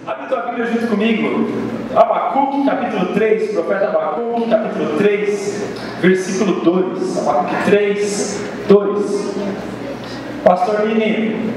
Abre tua Bíblia junto comigo. Abacuque, capítulo 3, profeta Abacuque, capítulo 3, versículo 2. Abacuque 3, 2. Pastor Nini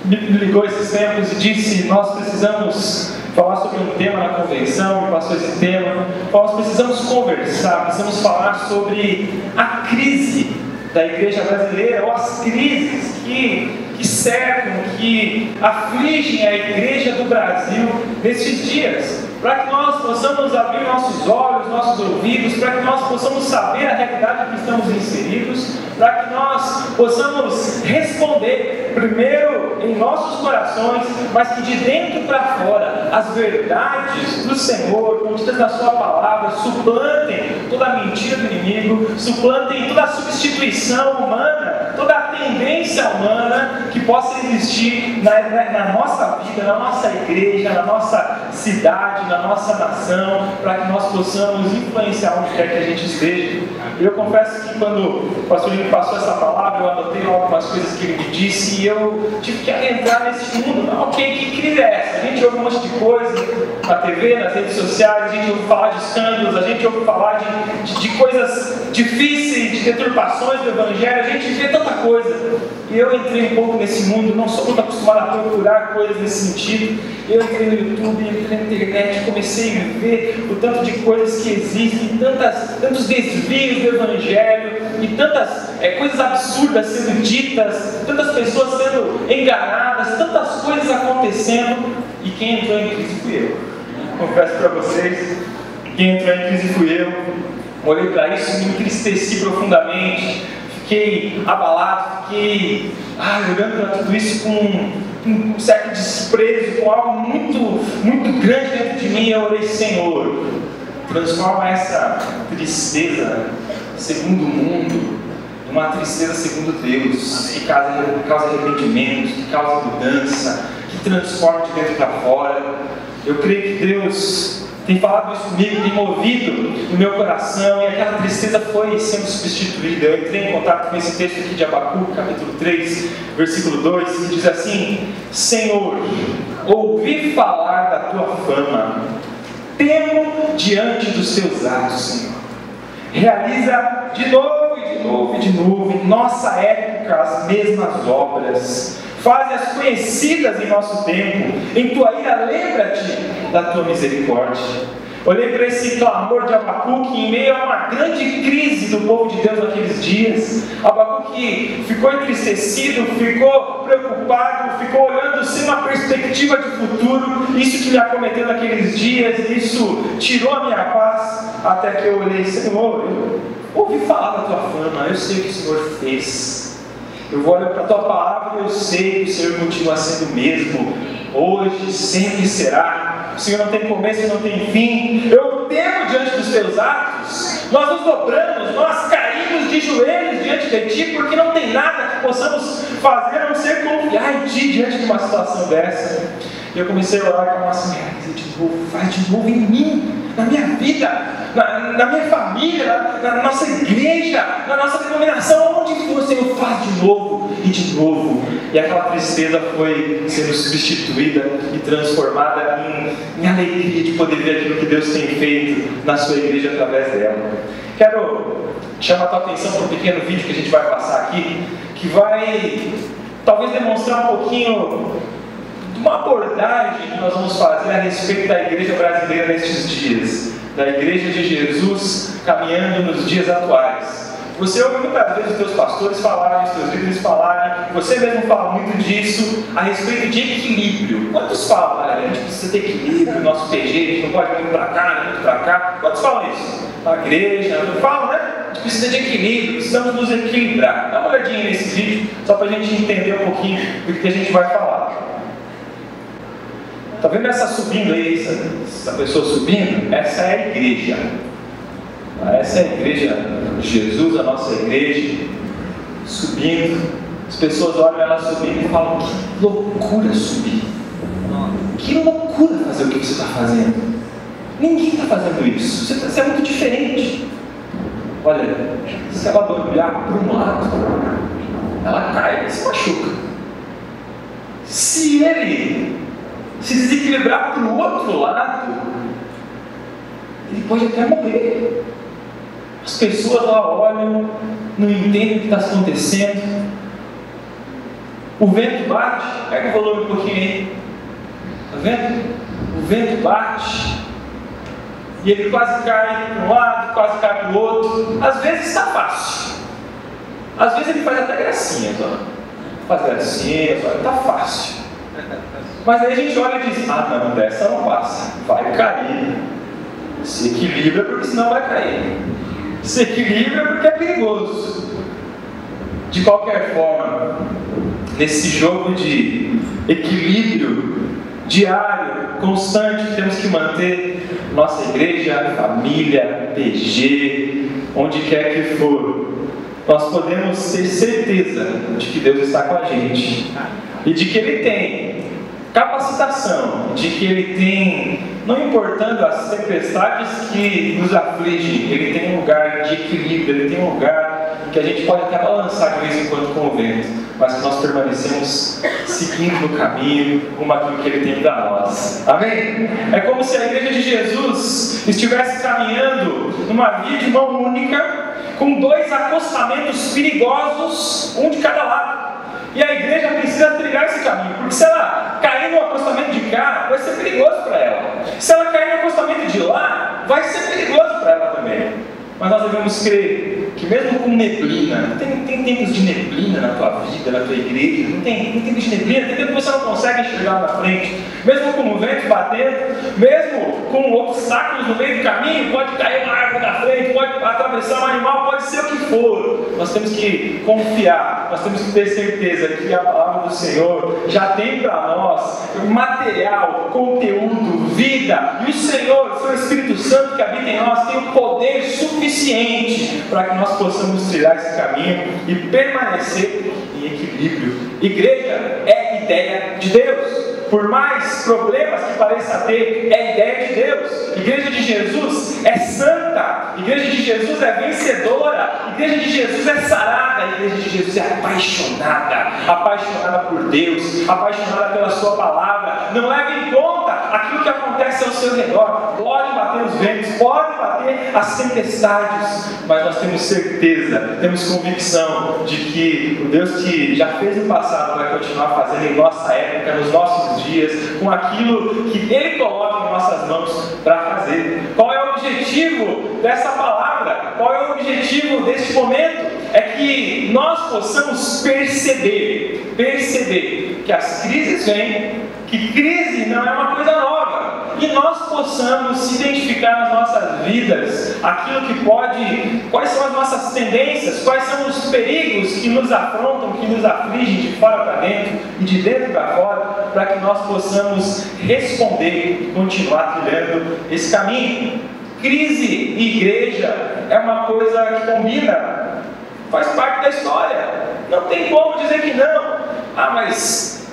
me ligou esses tempos e disse: nós precisamos falar sobre um tema na convenção, me passou esse tema. Nós precisamos conversar, precisamos falar sobre a crise da igreja brasileira, ou as crises que cercam, que afligem a igreja do Brasil nesses dias, para que nós possamos abrir nossos olhos, nossos ouvidos, para que nós possamos saber a realidade que estamos inseridos, para que nós possamos responder primeiro em nossos corações, mas que de dentro para fora as verdades do Senhor, contidas na sua palavra, suplantem toda a mentira do inimigo, suplantem toda a substituição humana, toda a tendência humana que possa existir na nossa vida, na nossa igreja, na nossa cidade, na nossa nação, para que nós possamos influenciar onde quer que a gente esteja. Eu confesso que quando o pastor me passou essa palavra, eu anotei algumas coisas que ele me disse e eu tive que adentrar nesse mundo. Ok, que crise é essa? A gente ouve um monte de coisa na TV, nas redes sociais, a gente ouve falar de escândalos, a gente ouve falar de coisas difíceis, de deturpações do Evangelho, a gente vê tanta coisa. E eu entrei um pouco nesse mundo, não sou muito acostumado a procurar coisas nesse sentido. Eu entrei no YouTube, entrei na internet, comecei a ver o tanto de coisas que existem, tantos desvios do Evangelho e tantas coisas absurdas sendo ditas, tantas pessoas sendo enganadas, tantas coisas acontecendo. E quem entrou em crise fui eu. Confesso para vocês, quem entrou em crise fui eu. Olhei para isso e me entristeci profundamente. Fiquei abalado, fiquei olhando para tudo isso com um certo desprezo, com algo muito grande dentro de mim. Eu orei: Senhor, transforma essa tristeza segundo o mundo numa tristeza segundo Deus, que causa arrependimento, que causa mudança, que transforma de dentro para fora. Eu creio que Deus tem falado isso comigo, tem movido no meu coração, e aquela tristeza foi sendo substituída. Eu entrei em contato com esse texto aqui de Abacuque, capítulo 3, versículo 2, que diz assim: Senhor, ouvi falar da tua fama, temo diante dos teus atos, Senhor. Realiza de novo e de novo e de novo, em nossa época, as mesmas obras. Faze-as conhecidas em nosso tempo. Em tua ira, lembra-te da tua misericórdia. Olhei para esse clamor de Abacuque em meio a uma grande crise do povo de Deus naqueles dias. Abacuque ficou entristecido, ficou preocupado, ficou olhando sem uma perspectiva de futuro. Isso que me acometeu naqueles dias, isso tirou a minha paz, até que eu olhei: Senhor, eu ouvi falar da tua fama, eu sei o que o Senhor fez. Eu vou olhar para a tua palavra e eu sei que o Senhor continua sendo o mesmo, hoje, sempre será. O Senhor não tem começo e não tem fim. Eu temo diante dos teus atos. Nós nos dobramos, nós caímos de joelhos diante de ti, porque não tem nada que possamos fazer a não ser confiar em ti diante de uma situação dessa. E eu comecei a orar com assim: faz de novo em mim, na minha vida, na minha família, na nossa igreja, na nossa denominação, onde for, Senhor, faz de novo e de novo. E aquela tristeza foi sendo substituída e transformada em alegria de poder ver aquilo que Deus tem feito na sua igreja através dela. Quero chamar a tua atenção para um pequeno vídeo que a gente vai passar aqui, que vai talvez demonstrar um pouquinho uma abordagem que nós vamos fazer a respeito da igreja brasileira nestes dias, da igreja de Jesus caminhando nos dias atuais. Você ouve muitas vezes os teus pastores falarem, os teus líderes falarem, você mesmo fala muito disso, a respeito de equilíbrio. Quantos falam: a gente precisa ter equilíbrio, nosso PG, a gente não pode ir muito para cá, muito para cá. Quantos falam isso? Na igreja, não falam, né? A gente precisa de equilíbrio, precisamos nos equilibrar. Dá uma olhadinha nesse vídeo, só para a gente entender um pouquinho do que a gente vai falar. Está vendo essa subindo aí, essa pessoa subindo? Essa é a igreja. Essa é a igreja de Jesus, a nossa igreja, subindo. As pessoas olham ela subindo e falam: que loucura subir. Que loucura fazer o que você está fazendo. Ninguém está fazendo isso. Você é muito diferente. Olha, se ela olhar para um lado, ela cai e se machuca. Se ele se desequilibrar para o outro lado, ele pode até morrer. As pessoas lá olham, não entendem o que está acontecendo. O vento bate, pega o volume um pouquinho aí, está vendo? O vento bate, e ele quase cai para um lado, quase cai para o outro. Às vezes está fácil, às vezes ele faz até gracinha, faz gracinha, está fácil. Mas aí a gente olha e diz: ah, não, dessa não passa, vai cair. Se equilibra, porque senão vai cair. Se equilibra porque é perigoso. De qualquer forma, nesse jogo de equilíbrio diário, constante, que temos que manter, nossa igreja, família, PG, onde quer que for, nós podemos ter certeza de que Deus está com a gente e de que Ele tem capacitação, de que Ele tem, não importando as tempestades que nos afligem, Ele tem um lugar de equilíbrio, Ele tem um lugar que a gente pode até balançar de vez em quando com o vento, mas que nós permanecemos seguindo no caminho, com aquilo que Ele tem para nós. Amém? É como se a igreja de Jesus estivesse caminhando numa via de mão única, com dois acostamentos perigosos, um de cada lado. E a igreja precisa trilhar esse caminho, porque se ela cair no acostamento de cá, vai ser perigoso para ela. Se ela cair no acostamento de lá, vai ser perigoso para ela também. Mas nós devemos crer que mesmo com neblina, tem tempos de neblina na tua vida, na tua igreja, não tem tempos de neblina, tem tempo que você não consegue enxergar lá na frente, mesmo com o vento batendo, mesmo com obstáculos no meio do caminho, pode cair uma árvore na frente, pode atravessar um animal, pode ser o que for. Nós temos que confiar, nós temos que ter certeza que a palavra do Senhor já tem para nós material, conteúdo, vida, e o Senhor, o seu Espírito Santo que habita em nós, tem o poder suficiente para que nós possamos trilhar esse caminho e permanecer em equilíbrio. Igreja é ideia de Deus. Por mais problemas que pareça ter, é ideia de Deus. Igreja de Jesus é santa. Igreja de Jesus é vencedora. Igreja de Jesus é sarada. Igreja de Jesus é apaixonada. Apaixonada por Deus. Apaixonada pela sua palavra. Não leve em conta aquilo que acontece ao seu redor. Pode bater os ventos, pode bater as tempestades, mas nós temos certeza, temos convicção de que o Deus que já fez no passado vai continuar fazendo em nossa época, nos nossos dias, com aquilo que Ele coloca em nossas mãos para fazer. Qual é o objetivo dessa palavra? Qual é o objetivo deste momento? É que nós possamos perceber que as crises vêm, que crise não é uma coisa nova, e nós possamos se identificar nas nossas vidas aquilo que pode, quais são as nossas tendências, quais são os perigos que nos afrontam, que nos afligem de fora para dentro e de dentro para fora, para que nós possamos responder e continuar trilhando esse caminho. Crise e igreja é uma coisa que combina, faz parte da história, não tem como dizer que não. Ah, mas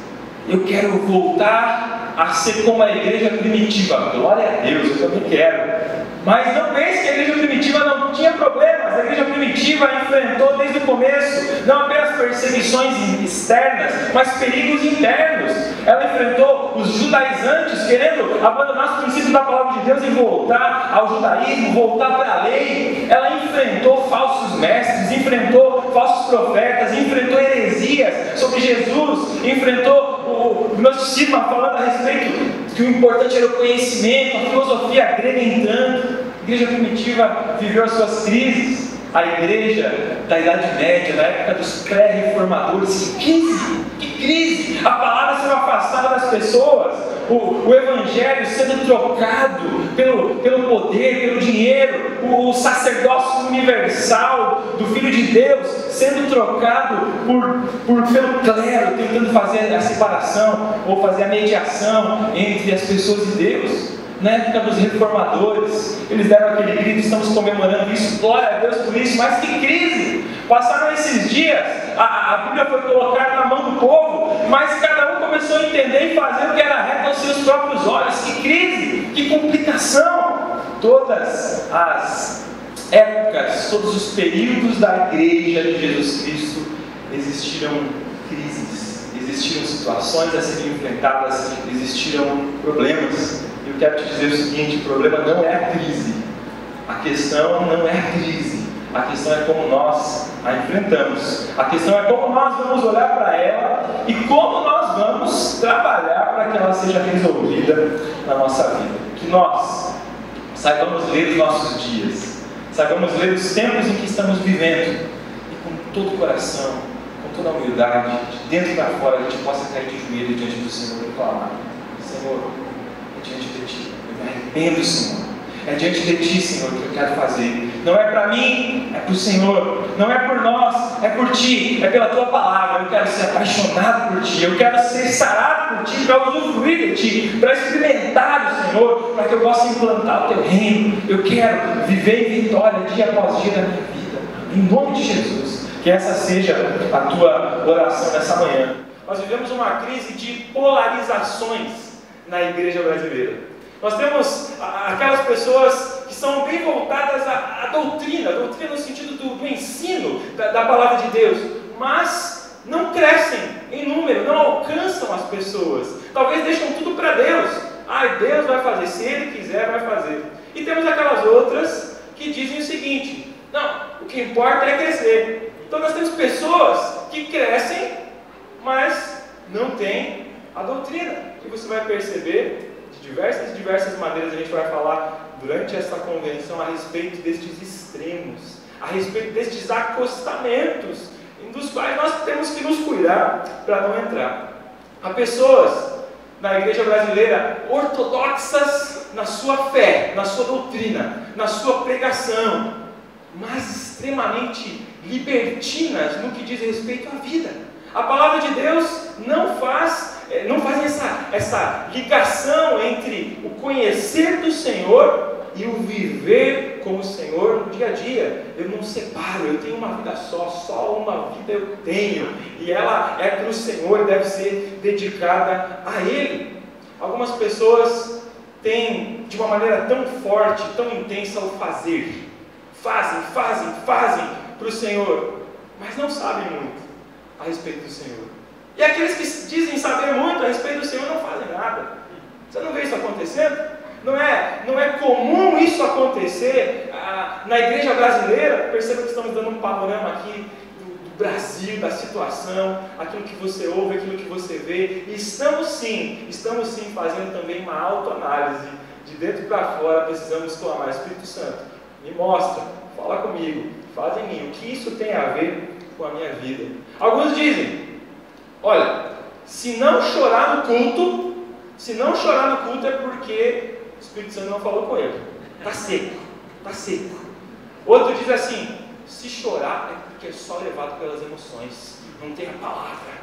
eu quero voltar a ser como a igreja primitiva. Glória a Deus, eu também quero. Mas não pense que a igreja primitiva não tinha problemas. A igreja primitiva enfrentou desde o começo não apenas perseguições externas, mas perigos internos. Ela enfrentou os judaizantes querendo abandonar os princípios da palavra de Deus e voltar ao judaísmo, voltar para a lei. Ela enfrentou falsos mestres, enfrentou falsos profetas, enfrentou heresias sobre Jesus, enfrentou o gnosticismo falando a respeito que o importante era o conhecimento, a filosofia grega entrando. A igreja primitiva viveu as suas crises. A igreja da Idade Média, na época dos pré-reformadores, que crise! A palavra sendo afastada das pessoas, o evangelho sendo trocado pelo poder, pelo dinheiro, o sacerdócio universal do Filho de Deus sendo trocado pelo clero, tentando fazer a separação ou fazer a mediação entre as pessoas e Deus. Na época dos reformadores, eles deram aquele grito, estamos comemorando isso, glória a Deus por isso, mas que crise! Passaram esses dias, a Bíblia foi colocada na mão do povo, mas cada um começou a entender e fazer o que era reto aos seus próprios olhos. Que crise, que complicação! Todas as épocas, todos os períodos da igreja de Jesus Cristo existiram crises, existiram situações a serem enfrentadas, existiram problemas. E eu quero te dizer o seguinte: o problema não é a crise. A questão não é a crise. A questão é como nós a enfrentamos. A questão é como nós vamos olhar para ela e como nós vamos trabalhar para que ela seja resolvida na nossa vida. Que nós saibamos ler os nossos dias, saibamos ler os tempos em que estamos vivendo e com todo o coração, com toda a humildade, de dentro para fora, a gente possa cair de joelho diante do Senhor e clamar: Senhor, é diante de Ti, eu me arrependo, Senhor. É diante de Ti, Senhor, que eu quero fazer. Não é para mim, é para o Senhor. Não é por nós, é por Ti, é pela Tua palavra. Eu quero ser apaixonado por Ti, eu quero ser sarado por Ti, para usufruir de Ti, para experimentar o Senhor, para que eu possa implantar o Teu reino. Eu quero viver em vitória dia após dia da minha vida. Em nome de Jesus, que essa seja a Tua oração nessa manhã. Nós vivemos uma crise de polarizações na igreja brasileira. Nós temos aquelas pessoas que são bem voltadas à doutrina no sentido do ensino da palavra de Deus, mas não crescem em número, não alcançam as pessoas. Talvez deixam tudo para Deus. Deus vai fazer, se Ele quiser, vai fazer. E temos aquelas outras que dizem o seguinte: não, o que importa é crescer. Então nós temos pessoas que crescem, mas não têm a doutrina. E você vai perceber de diversas maneiras. A gente vai falar durante essa convenção a respeito destes extremos, a respeito destes acostamentos, dos quais nós temos que nos cuidar para não entrar. Há pessoas na igreja brasileira ortodoxas na sua fé, na sua doutrina, na sua pregação, mas extremamente libertinas no que diz respeito à vida. A palavra de Deus não faz essa ligação entre o conhecer do Senhor e o viver com o Senhor no dia a dia. Eu não separo, eu tenho uma vida só uma vida eu tenho, e ela é para o Senhor, deve ser dedicada a Ele. Algumas pessoas têm de uma maneira tão forte, tão intensa o fazer, fazem para o Senhor, mas não sabem muito a respeito do Senhor. E aqueles que dizem saber muito a respeito do Senhor não fazem nada. Você não vê isso acontecendo? Não é comum isso acontecer na igreja brasileira. Perceba que estamos dando um panorama aqui do Brasil, da situação, aquilo que você ouve, aquilo que você vê. E estamos sim fazendo também uma autoanálise. De dentro para fora precisamos clamar: Espírito Santo, me mostra, fala comigo, faz em mim o que isso tem a ver com a minha vida. Alguns dizem: olha, se não chorar no culto é porque o Espírito Santo não falou com ele. Está seco. Outro diz assim: se chorar é porque é só levado pelas emoções, não tem a palavra,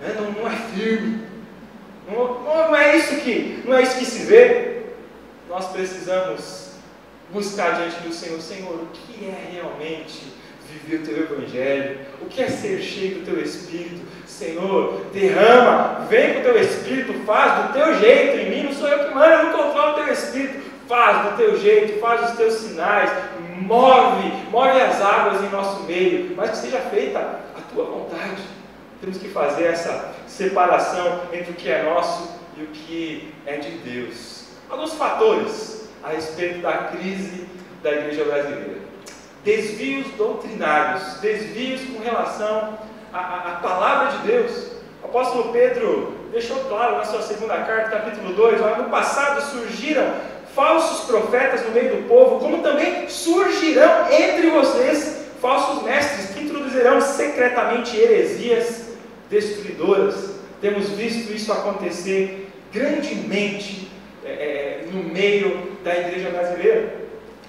não é firme. Não é isso que se vê. Nós precisamos buscar diante do Senhor: Senhor, o que é realmente viver o Teu Evangelho? O que é ser cheio do Teu Espírito? Senhor, derrama, vem com o Teu Espírito, faz do Teu jeito em mim. Não sou eu que mando, eu não controlo o Teu Espírito. Faz do Teu jeito, faz os Teus sinais, move as águas em nosso meio, mas que seja feita a Tua vontade. Temos que fazer essa separação entre o que é nosso e o que é de Deus. Alguns fatores a respeito da crise da igreja brasileira: desvios doutrinários, desvios com relação à palavra de Deus. O apóstolo Pedro deixou claro na sua segunda carta, capítulo 2, olha, no passado surgiram falsos profetas no meio do povo, como também surgirão entre vocês falsos mestres que introduzirão secretamente heresias destruidoras. Temos visto isso acontecer grandemente no meio da igreja brasileira.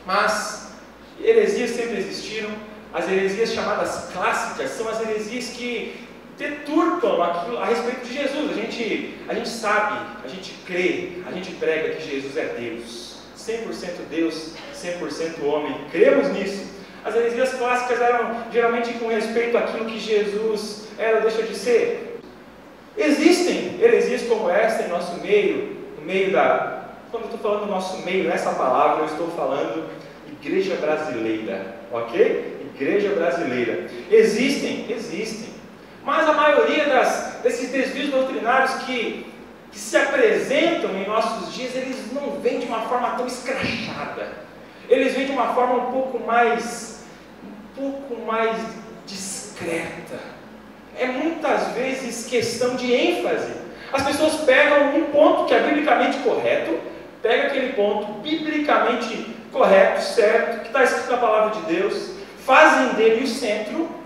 Mas heresias sempre existiram. As heresias chamadas clássicas são as heresias que deturpam aquilo a respeito de Jesus. A gente sabe, a gente crê, a gente prega que Jesus é Deus, 100% Deus, 100% homem, cremos nisso. As heresias clássicas eram geralmente com respeito àquilo que Jesus era ou deixa de ser. Existem heresias como esta em nosso meio, no meio da... Quando eu estou falando do nosso meio, nessa palavra, eu estou falando igreja brasileira, ok? Igreja brasileira. Existem Mas a maioria desses desvios doutrinários que se apresentam em nossos dias, eles não vêm de uma forma tão escrachada. Eles vêm de uma forma um pouco mais discreta. É muitas vezes questão de ênfase. As pessoas pegam um ponto que é biblicamente correto, pega aquele ponto biblicamente correto, certo, que está escrito na palavra de Deus, fazem dele o centro,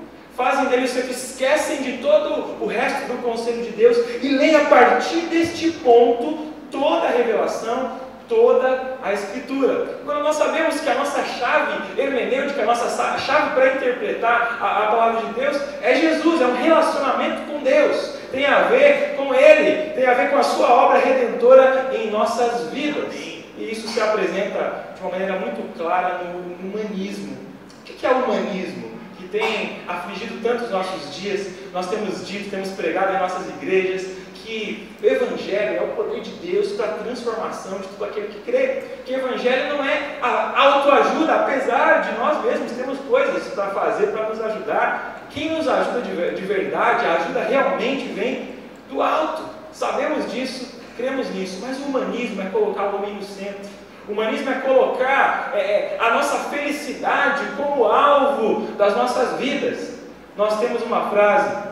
esquecem de todo o resto do conselho de Deus e leem a partir deste ponto toda a revelação, toda a Escritura. Quando nós sabemos que a nossa chave hermenêutica, a nossa chave para interpretar a palavra de Deus é Jesus, é um relacionamento com Deus, tem a ver com Ele, tem a ver com a sua obra redentora em nossas vidas. E isso se apresenta de uma maneira muito clara no humanismo. O que é o humanismo? Que tem afligido tantos nossos dias. Nós temos dito, temos pregado em nossas igrejas que o Evangelho é o poder de Deus para a transformação de todo aquele que crê. Que o Evangelho não é a autoajuda, apesar de nós mesmos termos coisas para fazer, para nos ajudar. Quem nos ajuda de verdade, a ajuda realmente vem do alto. Sabemos disso, cremos nisso, mas o humanismo é colocar o homem no centro. O humanismo é colocar a nossa felicidade como alvo das nossas vidas. Nós temos uma frase,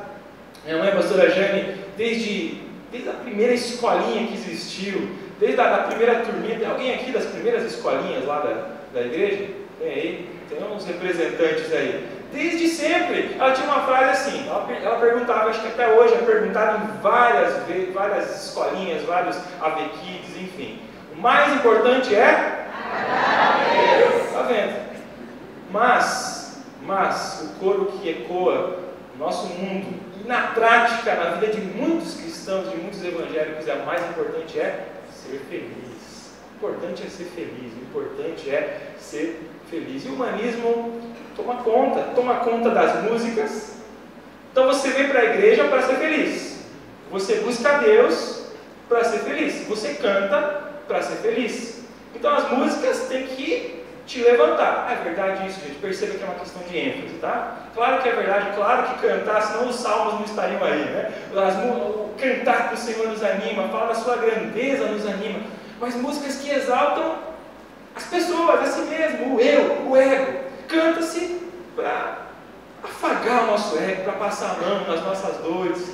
minha mãe, a pastora Jane, desde a primeira escolinha que existiu, desde a primeira turminha, tem alguém aqui das primeiras escolinhas lá da igreja? Tem aí? Tem uns representantes aí. Desde sempre, ela tinha uma frase assim, ela perguntava, acho que até hoje é perguntado em várias escolinhas, vários AVKids, enfim. O mais importante é? Está vendo? Mas o coro que ecoa no nosso mundo, e na prática, na vida de muitos cristãos, de muitos evangélicos, o mais importante é ser feliz. O importante é ser feliz, o importante é ser feliz. E o humanismo toma conta das músicas. Então você vem para a igreja para ser feliz. Você busca Deus para ser feliz. Você canta para ser feliz. Então as músicas têm que te levantar. É verdade isso, gente. Perceba que é uma questão de ênfase, tá? Claro que é verdade, claro que cantar, senão os salmos não estariam aí, né? Cantar que o Senhor nos anima, falar da sua grandeza nos anima. Mas músicas que exaltam as pessoas, a si mesmo, o eu, o ego. Canta-se para afagar o nosso ego, para passar a mão nas nossas dores.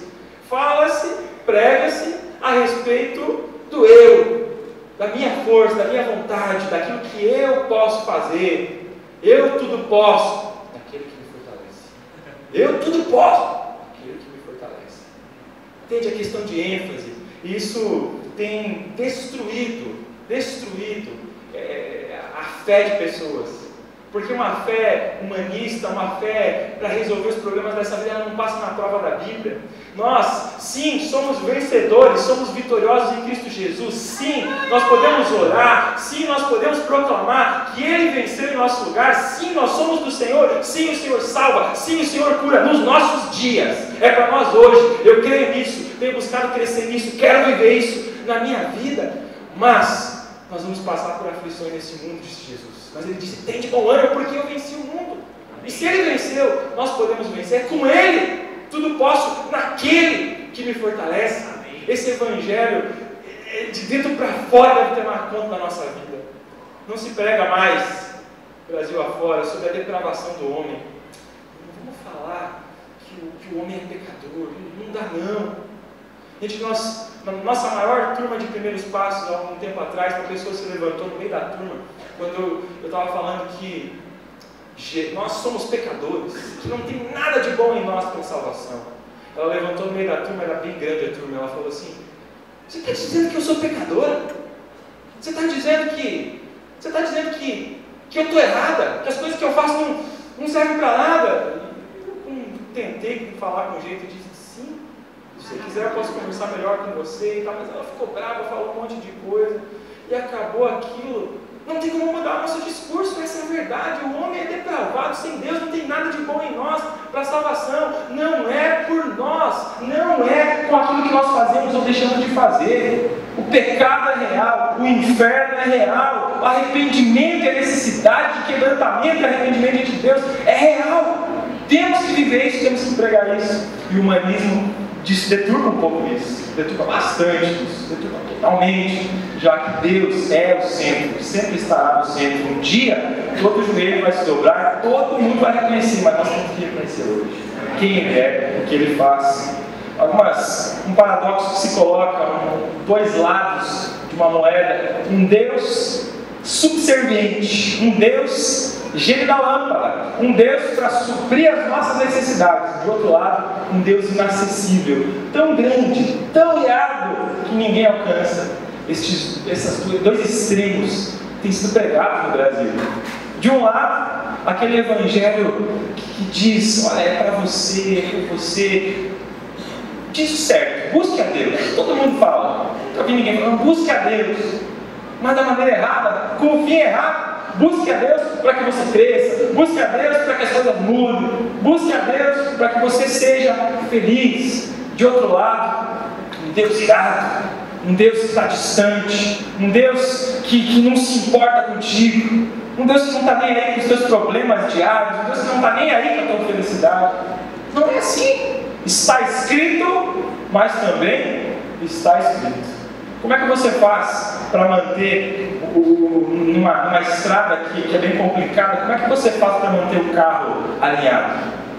Fala-se, prega-se a respeito do eu, da minha força, da minha vontade, daquilo que eu posso fazer. Eu tudo posso, daquele que me fortalece. Eu tudo posso, daquele que me fortalece. Entende a questão de ênfase? Isso tem destruído a fé de pessoas. Porque uma fé humanista, uma fé para resolver os problemas dessa vida, ela não passa na prova da Bíblia. Nós, sim, somos vencedores, somos vitoriosos em Cristo Jesus. Sim, nós podemos orar. Sim, nós podemos proclamar que Ele venceu em nosso lugar. Sim, nós somos do Senhor. Sim, o Senhor salva. Sim, o Senhor cura nos nossos dias. É para nós hoje. Eu creio nisso, tenho buscado crescer nisso, quero viver isso na minha vida. Mas nós vamos passar por aflições nesse mundo, disse Jesus. Mas Ele disse, tem de bom ânimo, porque eu venci o mundo. E se Ele venceu, nós podemos vencer. Com Ele, tudo posso naquele que me fortalece. Esse Evangelho, de dentro para fora, deve tomar conta da nossa vida. Não se prega mais, Brasil afora, sobre a depravação do homem. Não vamos falar que o homem é pecador. Não dá não. Gente, na nossa maior turma de primeiros passos, há um tempo atrás, uma pessoa se levantou no meio da turma, quando eu estava falando que nós somos pecadores, que não tem nada de bom em nós para a salvação. Ela levantou no meio da turma, era bem grande a turma, ela falou assim, você está dizendo que eu sou pecadora? Você está dizendo que eu estou errada? Que as coisas que eu faço não servem para nada? Eu tentei falar com jeito e disse, sim. Se você quiser eu posso conversar melhor com você e tal, mas ela ficou brava, falou um monte de coisa e acabou aquilo. Não tem como mudar o nosso discurso, essa é a verdade. O homem é depravado, sem Deus não tem nada de bom em nós para a salvação. Não é por nós, não é com aquilo que nós fazemos ou deixamos de fazer. O pecado é real, o inferno é real, o arrependimento e a necessidade de quebrantamento e arrependimento de Deus é real. Temos que viver isso, temos que pregar isso. E o humanismo deturpa um pouco isso, deturpa bastante isso, deturpa totalmente, já que Deus é o centro, sempre estará no centro. Um dia, todo joelho vai se dobrar, todo mundo vai reconhecer, mas nós temos que reconhecer hoje quem Ele é, o que Ele faz. Um paradoxo que se coloca, dois lados de uma moeda: um Deus subserviente, um Deus gênio da lâmpada, um Deus para suprir as nossas necessidades. De outro lado, um Deus inacessível, tão grande, tão irado, que ninguém alcança. Esses dois extremos têm sido pregados no Brasil. De um lado, aquele evangelho que diz: olha, é para você, é por você. Diz o certo, busque a Deus. Todo mundo fala, nunca vi ninguém falando, busque a Deus. Mas da maneira errada, com o fim errado. Busque a Deus para que você cresça, busque a Deus para que as coisas mudem, busque a Deus para que você seja feliz. De outro lado, um Deus irado, um Deus que está distante, um Deus que não se importa contigo, um Deus que não está nem aí com os teus problemas diários, um Deus que não está nem aí com a tua felicidade. Não é assim. Está escrito, mas também está escrito. Como é que você faz para manter numa estrada que é bem complicada? Como é que você faz para manter o carro alinhado?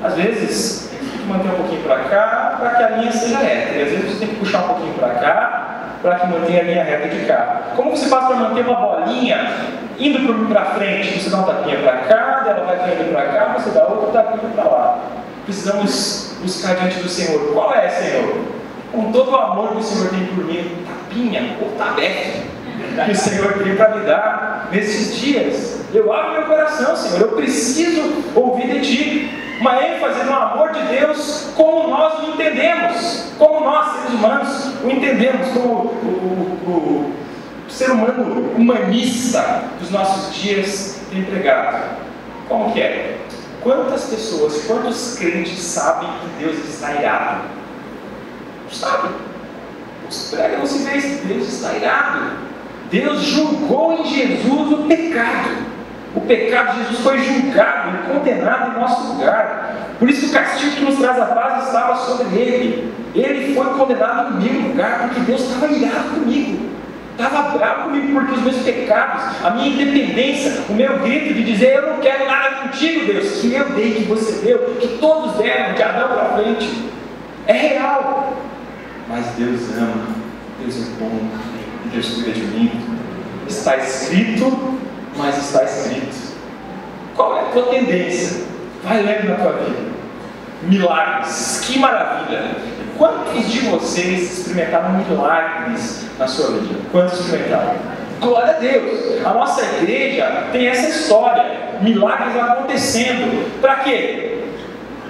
Às vezes, tem que manter um pouquinho para cá para que a linha seja reta. E às vezes você tem que puxar um pouquinho para cá para que mantenha a linha reta de cá. Como você faz para manter uma bolinha indo para frente? Você dá um tapinha para cá, ela vai caindo para cá, você dá outro tapinha para lá. Precisamos buscar diante do Senhor. Qual é, Senhor? Com todo o amor que o Senhor tem por mim, tapinha ou tabefe que o Senhor tem para me dar nesses dias. Eu abro meu coração, Senhor, eu preciso ouvir de Ti. Uma ênfase no amor de Deus, como nós o entendemos, como nós, seres humanos, o entendemos, como o ser humano humanista dos nossos dias tem pregado. Como que é? Quantas pessoas, quantos crentes sabem que Deus está irado? Não sabem. Os prega não se vê isso. Deus está irado. Deus julgou em Jesus o pecado. O pecado de Jesus foi julgado e condenado em nosso lugar. Por isso que o castigo que nos traz a paz estava sobre Ele. Ele foi condenado no meu lugar, porque Deus estava irado comigo. Estava bravo comigo porque os meus pecados, a minha independência, o meu grito de dizer: eu não quero nada contigo, Deus, que eu dei, que você deu, que todos deram, de Adão para frente, é real. Mas Deus ama, Deus é bom, e Deus cuida de mim. Está escrito, mas está escrito. Qual é a tua tendência? Vai lendo na tua vida. Milagres, que maravilha! Quantos de vocês experimentaram milagres na sua vida? Quantos experimentaram? Glória a Deus! A nossa igreja tem essa história, milagres acontecendo. Para quê?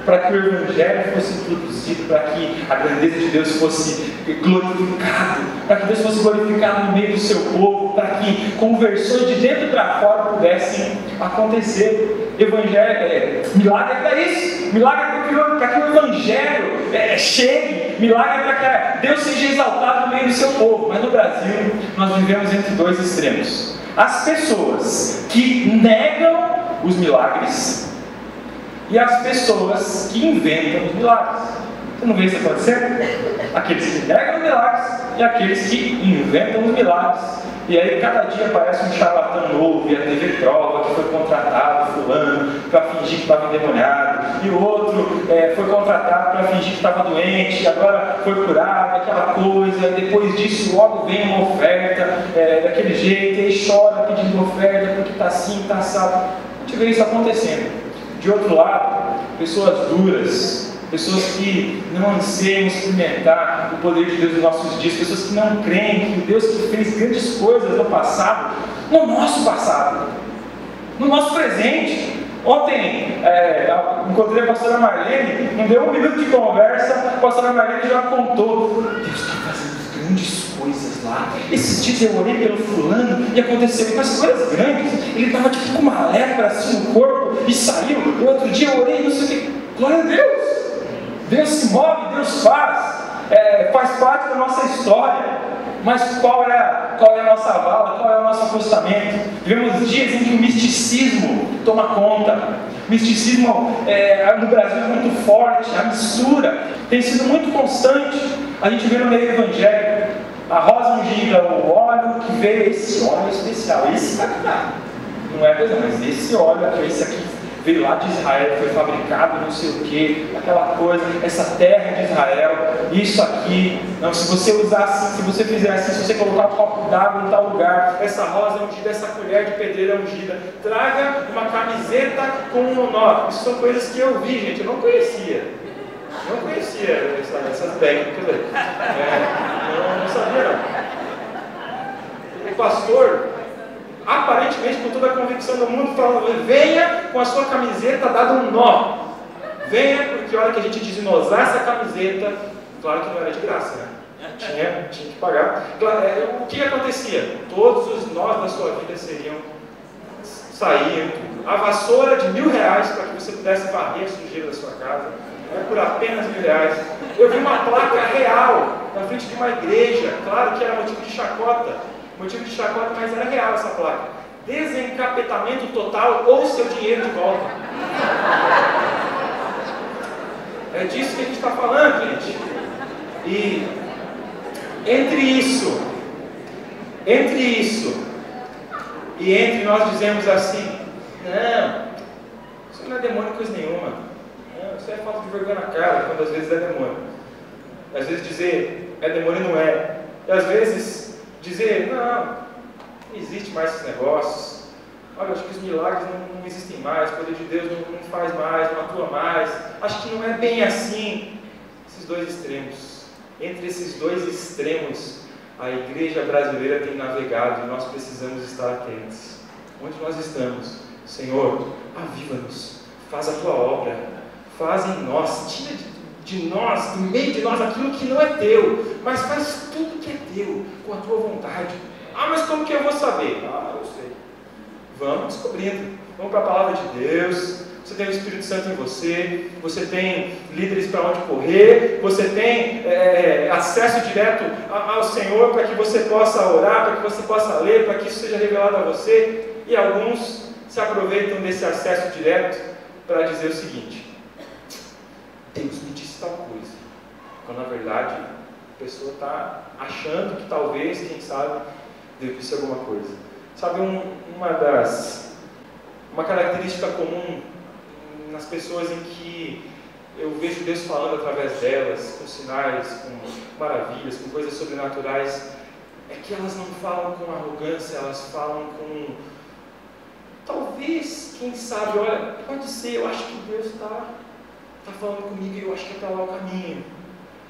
Para que o Evangelho fosse introduzido, para que a grandeza de Deus fosse glorificada, para que Deus fosse glorificado no meio do seu povo, para que conversões de dentro para fora pudessem acontecer. Milagre é para isso, milagre é para que o Evangelho chegue, milagre é para que Deus seja exaltado no meio do seu povo. Mas no Brasil, nós vivemos entre dois extremos: as pessoas que negam os milagres e as pessoas que inventam os milagres. Você não vê isso acontecer? Aqueles que negam os milagres e aqueles que inventam os milagres. E aí cada dia aparece um charlatão novo, e a TV prova que foi contratado fulano para fingir que estava endemoniado, e o outro foi contratado para fingir que estava doente, e agora foi curado, aquela coisa, e depois disso logo vem uma oferta daquele jeito, e aí chora pedindo oferta porque está assim, está assado. A gente vê isso acontecendo. De outro lado, pessoas duras, pessoas que não anseiam experimentar o poder de Deus nos nossos dias, pessoas que não creem que o Deus que fez grandes coisas no passado, no nosso passado, no nosso presente. Ontem, encontrei a pastora Marlene, não deu um minuto de conversa, a pastora Marlene já contou: Deus está fazendo grandes coisas lá. Esses dias eu orei pelo fulano e aconteceu umas coisas grandes. Ele estava tipo com uma lepra assim no corpo e saiu. E outro dia eu orei e não sei o que. Glória a Deus! Deus se move, Deus faz parte da nossa história. Mas qual é a nossa vala, qual é o nosso acostamento? Vivemos dias em que o misticismo toma conta. misticismo no Brasil é muito forte, a mistura tem sido muito constante. A gente vê no meio evangélico a rosa ungida, o óleo que veio, esse óleo especial, esse não é coisa, mas esse óleo aqui, esse aqui veio lá de Israel, foi fabricado não sei o que, aquela coisa, essa terra de Israel, isso aqui, não, se você usar assim, se você fizer assim, se você colocar um copo d'água em tal lugar, essa rosa ungida, essa colher de pedreira ungida, traga uma camiseta com um nó. Isso são coisas que eu vi, gente, eu não conhecia. Não conhecia essas técnicas aí. Não sabia não. O pastor, aparentemente com toda a convicção do mundo, falava: venha com a sua camiseta dada um nó. Venha, porque a hora que a gente desenosar essa camiseta, claro que não era de graça, né? Tinha que pagar. O que acontecia? Todos os nós da sua vida saíam. A vassoura de R$1.000 para que você pudesse varrer a sujeira da sua casa. Por apenas R$1.000. Eu vi uma placa real na frente de uma igreja. Claro que era motivo de chacota, mas era real essa placa. Desencapetamento total ou seu dinheiro de volta. É disso que a gente está falando, gente. E entre isso e entre nós dizemos assim: não, isso não é demônio coisa nenhuma. Isso é falta de vergonha na cara, quando às vezes é demônio. Às vezes dizer é demônio não é. E às vezes dizer, não existe mais esses negócios. Olha, acho que os milagres não existem mais, o poder de Deus não faz mais, não atua mais. Acho que não é bem assim. Esses dois extremos. Entre esses dois extremos, a igreja brasileira tem navegado e nós precisamos estar atentos. Onde nós estamos? Senhor, aviva-nos, faz a tua obra. Faz em nós, tira de nós, do meio de nós, aquilo que não é teu, mas faz tudo que é teu, com a tua vontade. Mas como que eu vou saber? Eu sei. Vamos descobrindo. Vamos para a palavra de Deus. Você tem o Espírito Santo em você, você tem líderes para onde correr, você tem acesso direto ao Senhor para que você possa orar, para que você possa ler, para que isso seja revelado a você. E alguns se aproveitam desse acesso direto para dizer o seguinte: Deus me disse tal coisa, quando na verdade a pessoa está achando que talvez, quem sabe, Deus disse alguma coisa. Sabe, uma característica comum nas pessoas em que eu vejo Deus falando através delas, com sinais, com maravilhas, com coisas sobrenaturais, é que elas não falam com arrogância, elas falam com, talvez, quem sabe, olha, pode ser, eu acho que Deus está falando comigo e eu acho que é para lá o caminho.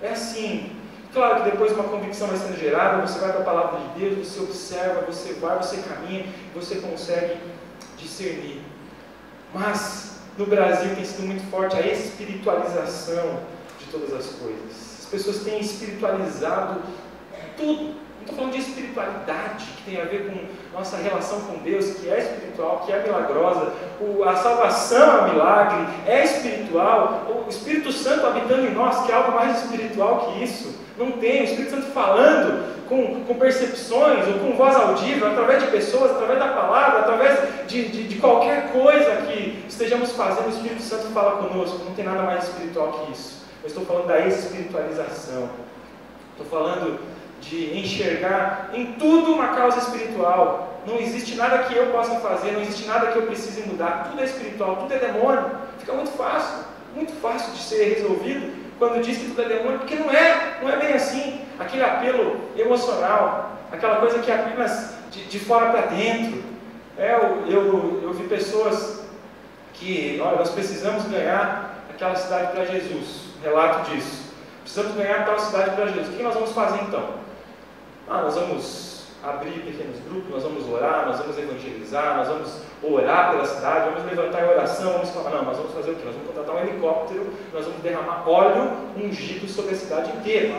É assim. Claro que depois uma convicção vai sendo gerada, você vai para a palavra de Deus, você observa, você vai, você caminha, você consegue discernir. Mas no Brasil tem sido muito forte a espiritualização de todas as coisas. As pessoas têm espiritualizado tudo. Não estou falando de espiritualidade, que tem a ver com nossa relação com Deus, que é espiritual, que é milagrosa. A salvação é um milagre, é espiritual. O Espírito Santo habitando em nós, que é algo mais espiritual que isso. Não tem. O Espírito Santo falando com percepções, ou com voz audível, através de pessoas, através da palavra, através de qualquer coisa que estejamos fazendo, o Espírito Santo fala conosco. Não tem nada mais espiritual que isso. Eu estou falando da espiritualização. Estou falando de enxergar em tudo uma causa espiritual. Não existe nada que eu possa fazer, não existe nada que eu precise mudar. Tudo é espiritual, tudo é demônio. Fica muito fácil de ser resolvido quando diz que tudo é demônio, porque não é bem assim. Aquele apelo emocional, aquela coisa que é apenas de fora para dentro. Eu vi pessoas que, olha, nós precisamos ganhar aquela cidade para Jesus. Relato disso. Precisamos ganhar aquela cidade para Jesus. O que nós vamos fazer então? Nós vamos abrir pequenos grupos, nós vamos orar, nós vamos evangelizar, nós vamos orar pela cidade, vamos levantar em oração, vamos falar, nós vamos fazer o quê? Nós vamos contratar um helicóptero, nós vamos derramar óleo ungido sobre a cidade inteira.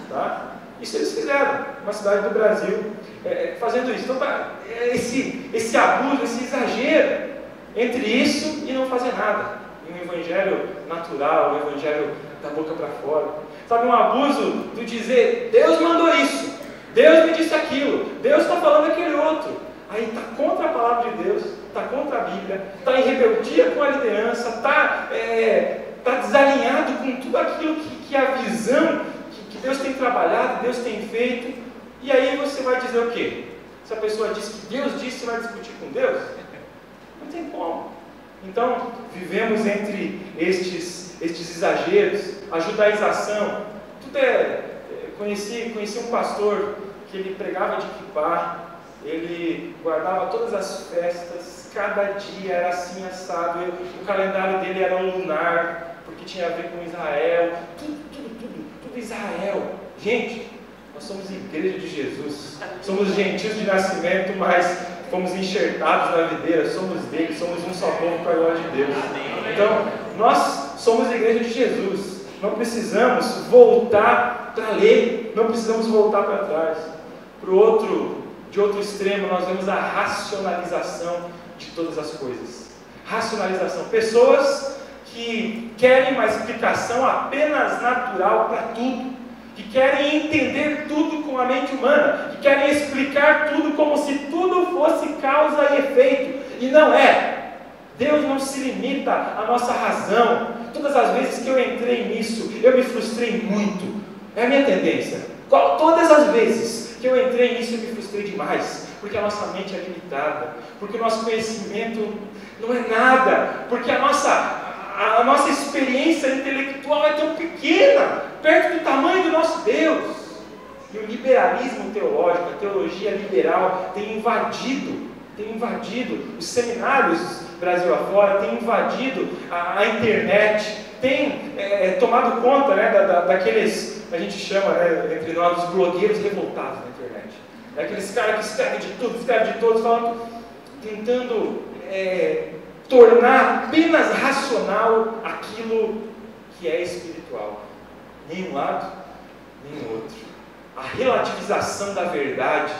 Tá? Isso eles fizeram, uma cidade do Brasil, fazendo isso. Então, esse abuso, esse exagero entre isso e não fazer nada. E um evangelho natural, um evangelho da boca para fora. Sabe, um abuso do dizer, Deus mandou isso, Deus me disse aquilo, Deus está falando aquele outro. Aí está contra a palavra de Deus. está contra a Bíblia, está em rebeldia com a liderança, está desalinhado com tudo aquilo que é a visão que Deus tem trabalhado, Deus tem feito, e aí você vai dizer o quê? Se a pessoa diz que Deus disse, você vai discutir com Deus? Não tem como. Então, vivemos entre estes exageros, a judaização, tudo conheci um pastor que ele pregava de kippá, ele guardava todas as festas, cada dia era assim assado, o calendário dele era lunar, porque tinha a ver com Israel, tudo Israel. Gente, nós somos igreja de Jesus, somos gentios de nascimento, mas fomos enxertados na videira, somos dele, somos um só povo para a glória de Deus. Então, nós somos a igreja de Jesus, não precisamos voltar para a lei, não precisamos voltar para trás. De outro extremo, nós vemos a racionalização de todas as coisas. Racionalização, pessoas que querem uma explicação apenas natural para tudo, que querem entender tudo com a mente humana, que querem explicar tudo como se tudo fosse causa e efeito, e não é. Deus não se limita à nossa razão. Todas as vezes que eu entrei nisso, eu me frustrei muito. É a minha tendência. Todas as vezes que eu entrei nisso, eu me frustrei demais, porque a nossa mente é limitada, porque o nosso conhecimento não é nada, porque a nossa experiência intelectual é tão pequena, perto do tamanho do nosso Deus. E o liberalismo teológico, a teologia liberal, tem invadido os seminários Brasil afora, tem invadido a internet, tem tomado conta, né, daqueles, a gente chama, né, entre nós, os blogueiros revoltados na internet. Aqueles caras que escrevem de tudo, escrevem de todos, tentando tornar apenas racional aquilo que é espiritual. Nem um lado, nem o outro. A relativização da verdade.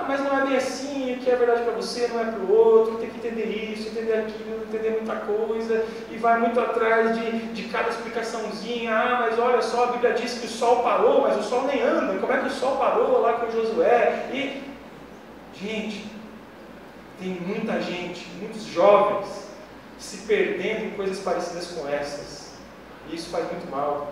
Mas não é bem assim, o que é verdade para você não é para o outro, tem que entender isso, entender aquilo, entender muita coisa, e vai muito atrás de cada explicaçãozinha. Mas olha só, a Bíblia diz que o sol parou, mas o sol nem anda, como é que o sol parou lá com Josué? E, gente, tem muita gente, muitos jovens, se perdendo em coisas parecidas com essas, e isso faz muito mal.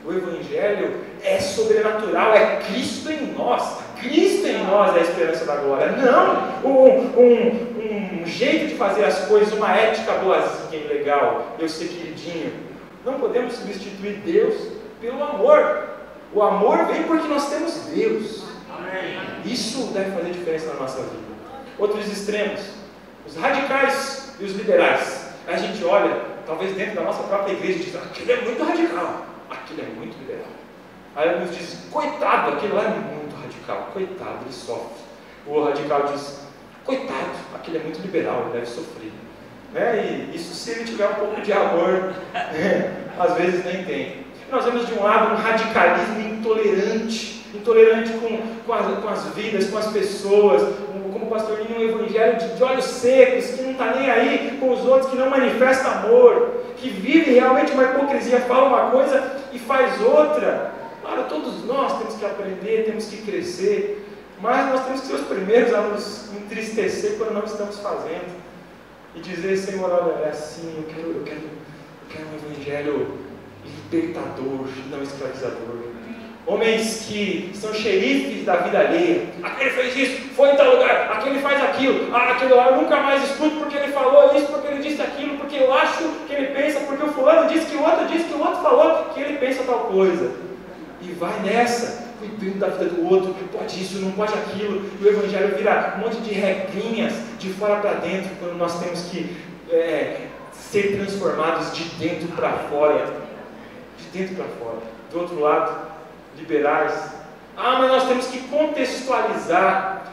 O Evangelho é sobrenatural, é Cristo em nós. Cristo em nós é a esperança da glória. Não um jeito de fazer as coisas, uma ética boazinha e legal, eu ser queridinho. Não podemos substituir Deus pelo amor. O amor vem porque nós temos Deus. Amém. Isso deve fazer diferença na nossa vida. Outros extremos, os radicais e os liberais. A gente olha, talvez dentro da nossa própria igreja, e diz: aquilo é muito radical, aquilo é muito liberal. Aí alguns dizem: coitado, aquilo lá é muito radical, coitado, ele sofre. O radical diz: coitado, aquilo é muito liberal, ele deve sofrer. E isso, se ele tiver um pouco de amor, às vezes nem tem. Nós vemos de um lado um radicalismo intolerante com as vidas, com as pessoas, como o pastor Ninho, um evangelho de olhos secos, que não está nem aí com os outros, que não manifesta amor, que vive realmente uma hipocrisia, fala uma coisa e faz outra. Claro, todos nós temos que aprender, temos que crescer, mas nós temos que ser os primeiros a nos entristecer quando não estamos fazendo, e dizer: Senhor, olha, é assim, eu quero um evangelho libertador, não escravizador. Homens que são xerifes da vida alheia. Aquele fez isso, foi em tal lugar, aquele faz aquilo, aquele lá eu nunca mais escuto porque ele falou isso, porque ele disse aquilo, porque eu acho que ele pensa, porque o fulano disse que o outro falou que ele pensa tal coisa. E vai nessa, cuidando da vida do outro, pode isso, não pode aquilo, e o evangelho vira um monte de regrinhas de fora para dentro, quando nós temos que ser transformados de dentro para fora. De dentro para fora. Do outro lado, liberais. Mas nós temos que contextualizar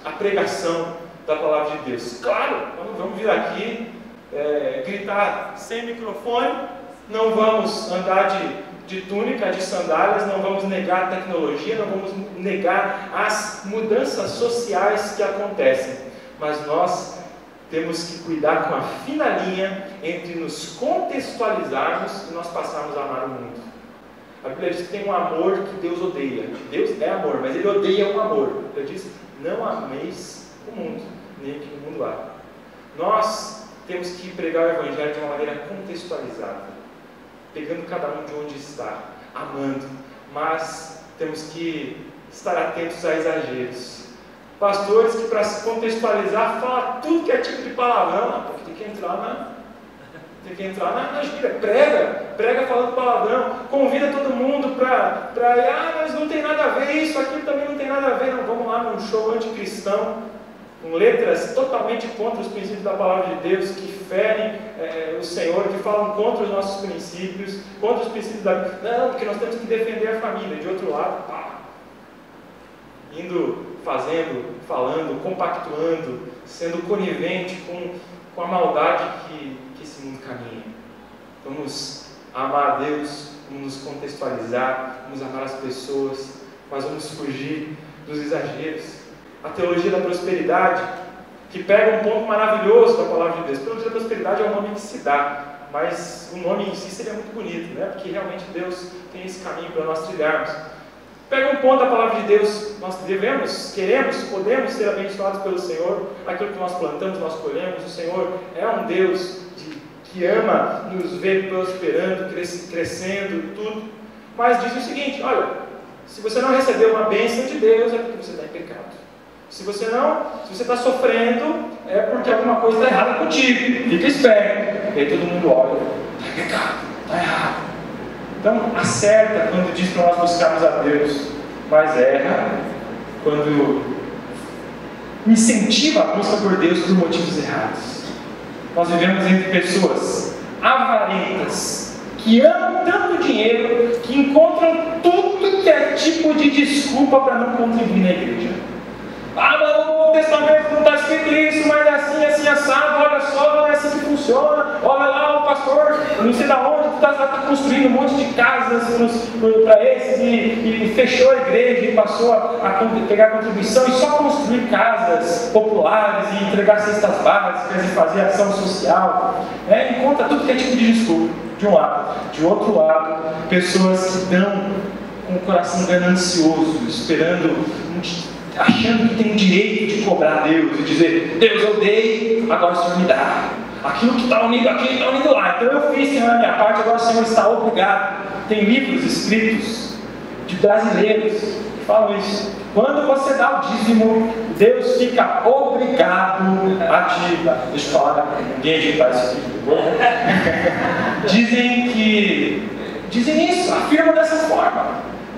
a pregação da palavra de Deus. Claro, nós não vamos vir aqui gritar sem microfone, não vamos andar de túnica, de sandálias, não vamos negar a tecnologia, não vamos negar as mudanças sociais que acontecem, mas nós temos que cuidar com a fina linha entre nos contextualizarmos e nós passarmos a amar o mundo. A Bíblia diz que tem um amor que Deus odeia. Deus é amor, mas Ele odeia o amor. Ele diz: não ameis o mundo, nem o que no mundo há. Nós temos que pregar o Evangelho de uma maneira contextualizada, pegando cada um de onde está, amando, mas temos que estar atentos a exageros. Pastores que, para se contextualizar, falam tudo que é tipo de palavrão, porque tem que entrar na gíria, prega falando palavrão, convida todo mundo para mas não tem nada a ver, isso aqui também não tem nada a ver, não, vamos lá num show anticristão, com letras totalmente contra os princípios da palavra de Deus, que ferem o Senhor, que falam contra os nossos princípios, contra os princípios da... Não, porque nós temos que defender a família. De outro lado, indo, fazendo, falando, compactuando, sendo conivente com a maldade que esse mundo caminha. Vamos amar a Deus, vamos nos contextualizar, vamos amar as pessoas, mas vamos fugir dos exageros. A teologia da prosperidade, que pega um ponto maravilhoso da palavra de Deus. A teologia da prosperidade é um nome que se dá, mas o nome em si seria muito bonito, né? Porque realmente Deus tem esse caminho para nós trilharmos. Pega um ponto da palavra de Deus, nós devemos, queremos, podemos ser abençoados pelo Senhor, aquilo que nós plantamos, nós colhemos. O Senhor é um Deus que ama nos ver prosperando, crescendo e tudo, mas diz o seguinte: olha, se você não recebeu uma bênção de Deus, é porque você está em pecado. Se você está sofrendo, é porque alguma coisa está errada contigo. Fica esperto. E aí todo mundo olha, está em pecado, está errado. Então acerta quando diz para nós buscarmos a Deus, mas erra quando incentiva a busca por Deus por motivos errados. Nós vivemos entre pessoas avarentas, que amam tanto dinheiro, que encontram tudo que é tipo de desculpa para não contribuir na igreja. Mas no Novo Testamento não está escrito isso, mas é assim, assim, assado, olha só, não é assim que funciona. Olha lá o pastor, não sei de onde, está construindo um monte de casas para esses, e fechou a igreja e passou a pegar a contribuição e só construir casas populares e entregar cestas básicas e fazer ação social. Encontra tudo que é tipo de desculpa, de um lado. De outro lado, pessoas que dão com o coração ganancioso, achando que tem direito de cobrar Deus e dizer: Deus, eu dei, agora o Senhor me dá. Aquilo que está unido aqui está unido lá. Então eu fiz, Senhor, a minha parte, agora o Senhor está obrigado. Tem livros escritos de brasileiros que falam isso. Quando você dá o dízimo, Deus fica obrigado a te... Deixa eu falar, ninguém editar isso aqui depois. Dizem isso, afirmam dessa forma,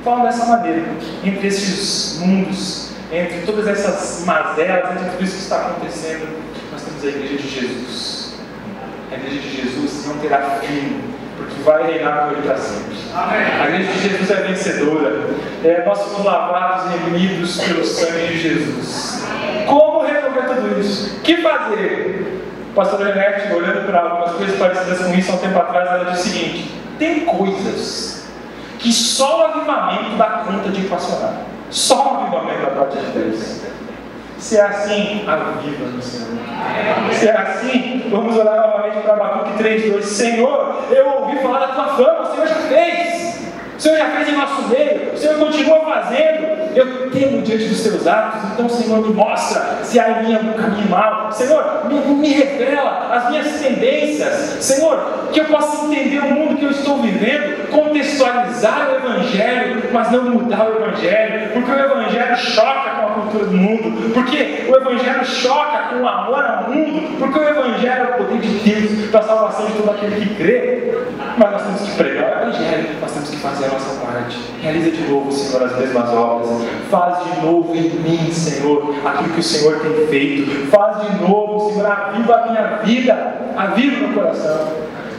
falam dessa maneira. Entre esses mundos, entre todas essas mazelas, entre tudo isso que está acontecendo, nós temos a Igreja de Jesus. A Igreja de Jesus não terá fim, porque vai reinar com Ele para sempre. Amém. A Igreja de Jesus é vencedora. Nós somos lavados e remidos pelo sangue de Jesus. Como resolver tudo isso? O que fazer? O pastor Renete, olhando para algumas coisas parecidas com isso há um tempo atrás, ela disse o seguinte: tem coisas que só o avivamento dá conta de equacionar. Só o avivamento da parte de Deus. Se é assim, aviva no Senhor. Se é assim, vamos orar novamente para Abacuque 3:2. Senhor, eu ouvi falar da tua fama, o Senhor já fez. O Senhor já fez em nosso meio, o Senhor continua fazendo. Eu temo diante dos teus atos, então, Senhor, me mostra se há em mim algum caminho mau. Senhor, me revela as minhas tendências. Senhor, que eu possa entender o mundo que eu estou vivendo, contextualizar o Evangelho, mas não mudar o Evangelho, porque o Evangelho choca com a cultura do mundo, porque o Evangelho choca com o amor ao mundo, porque o Evangelho é o poder de Deus para a salvação de todo aquele que crê. Mas nós temos que pregar o Evangelho, nós temos que fazer a nossa parte. Realiza de novo, Senhor, as mesmas obras. Faz de novo em mim, Senhor, aquilo que o Senhor tem feito. Faz de novo, Senhor, aviva a minha vida, aviva o meu coração.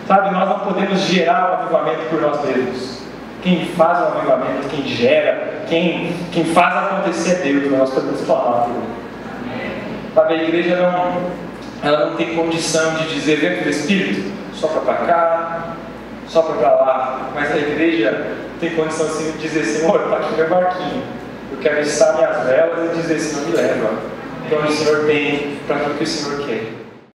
Sabe, nós não podemos gerar o avivamento por nós mesmos. Quem faz o avivamento, quem gera, quem faz acontecer é Deus. Nós podemos falar. Sabe, a igreja ela não tem condição de dizer: vem pelo Espírito, sopra para cá, sopra para lá. Mas a igreja tem condição assim, de dizer: Senhor, está aqui meu barquinho, eu quero içar minhas velas e dizer: Senhor, me leva. Então o Senhor tem para aquilo que o Senhor quer.